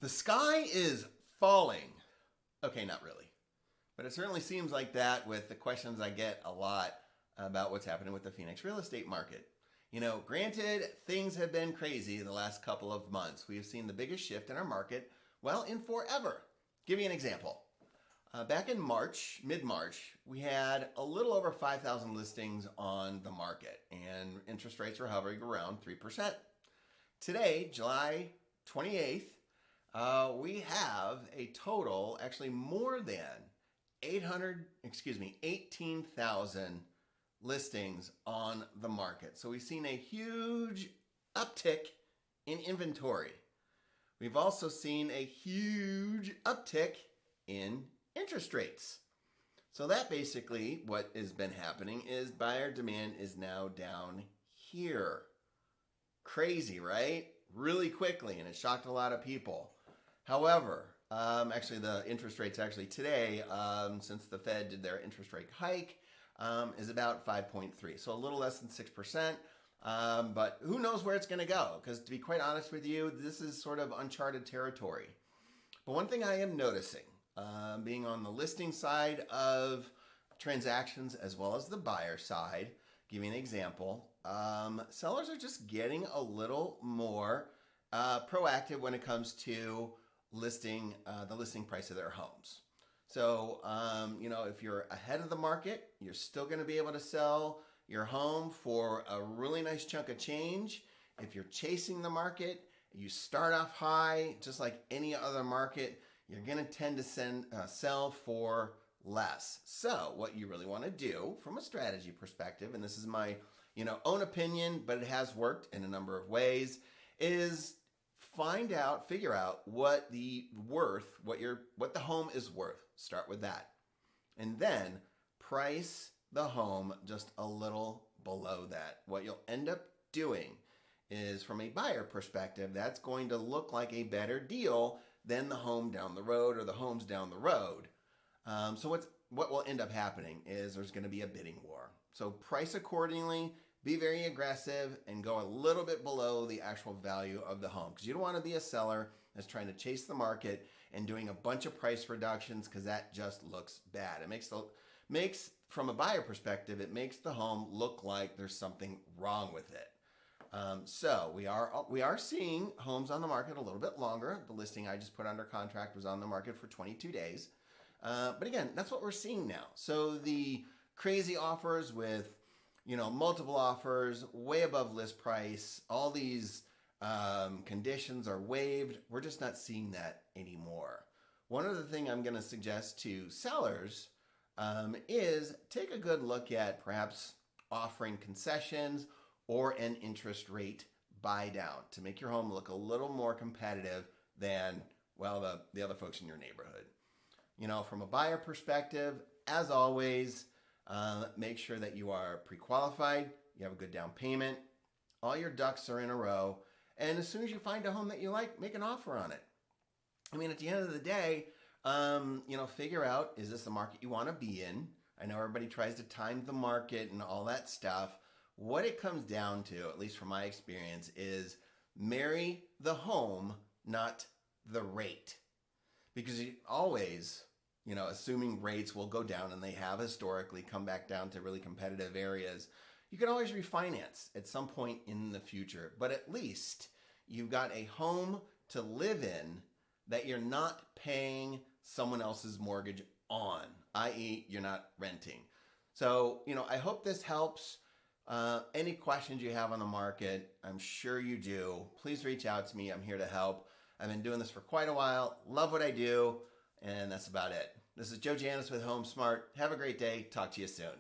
The sky is falling. Okay, not really. But it certainly seems like that with the questions I get a lot about what's happening with the Phoenix real estate market. You know, granted, things have been crazy the last couple of months. We have seen the biggest shift in our market, well, in forever. Give you an example. Back in March, mid-March, we had a little over 5,000 listings on the market, and interest rates were hovering around 3%. Today, July 28th, we have a total, actually more than 18,000 listings on the market. So we've seen a huge uptick in inventory. We've also seen a huge uptick in interest rates. So that basically what has been happening is buyer demand is now down here. Crazy, right? Really quickly, and it shocked a lot of people. However, actually the interest rates actually today, since the Fed did their interest rate hike, is about 5.3. So a little less than 6%. But who knows where it's going to go? Because to be quite honest with you, this is sort of uncharted territory. But one thing I am noticing, being on the listing side of transactions as well as the buyer side, give you an example, sellers are just getting a little more proactive when it comes to listing the listing price of their homes. So, if you're ahead of the market, you're still going to be able to sell your home for a really nice chunk of change. If you're chasing the market, you start off high, just like any other market, you're going to tend to sell for less. So what you really want to do from a strategy perspective, and this is my own opinion, but it has worked in a number of ways, is figure out what the home is worth. Start with that. And then price the home just a little below that. What you'll end up doing is, from a buyer perspective, that's going to look like a better deal than the home down the road or the homes down the road. So what will end up happening is there's going to be a bidding war. So price accordingly, be very aggressive, and go a little bit below the actual value of the home. Because you don't want to be a seller that's trying to chase the market and doing a bunch of price reductions, because that just looks bad. It makes, from a buyer perspective, it makes the home look like there's something wrong with it. So we are seeing homes on the market a little bit longer. The listing I just put under contract was on the market for 22 days. But again, that's what we're seeing now. So the crazy offers with multiple offers, way above list price, all these conditions are waived. We're just not seeing that anymore. One other thing I'm going to suggest to sellers is take a good look at perhaps offering concessions or an interest rate buy down to make your home look a little more competitive than, well, the other folks in your neighborhood. From a buyer perspective, as always, make sure that you are pre-qualified, you have a good down payment, all your ducks are in a row, and as soon as you find a home that you like, make an offer on it. I mean, at the end of the day, figure out, is this the market you want to be in? I know everybody tries to time the market and all that stuff. What it comes down to, at least from my experience, is marry the home, not the rate. Because you always, assuming rates will go down, and they have historically come back down to really competitive areas, you can always refinance at some point in the future. But at least you've got a home to live in that you're not paying someone else's mortgage on, i.e. you're not renting. So, I hope this helps. Any questions you have on the market, I'm sure you do, please reach out to me. I'm here to help. I've been doing this for quite a while. Love what I do. And that's about it. This is Joe Janis with Home Smart. Have a great day. Talk to you soon.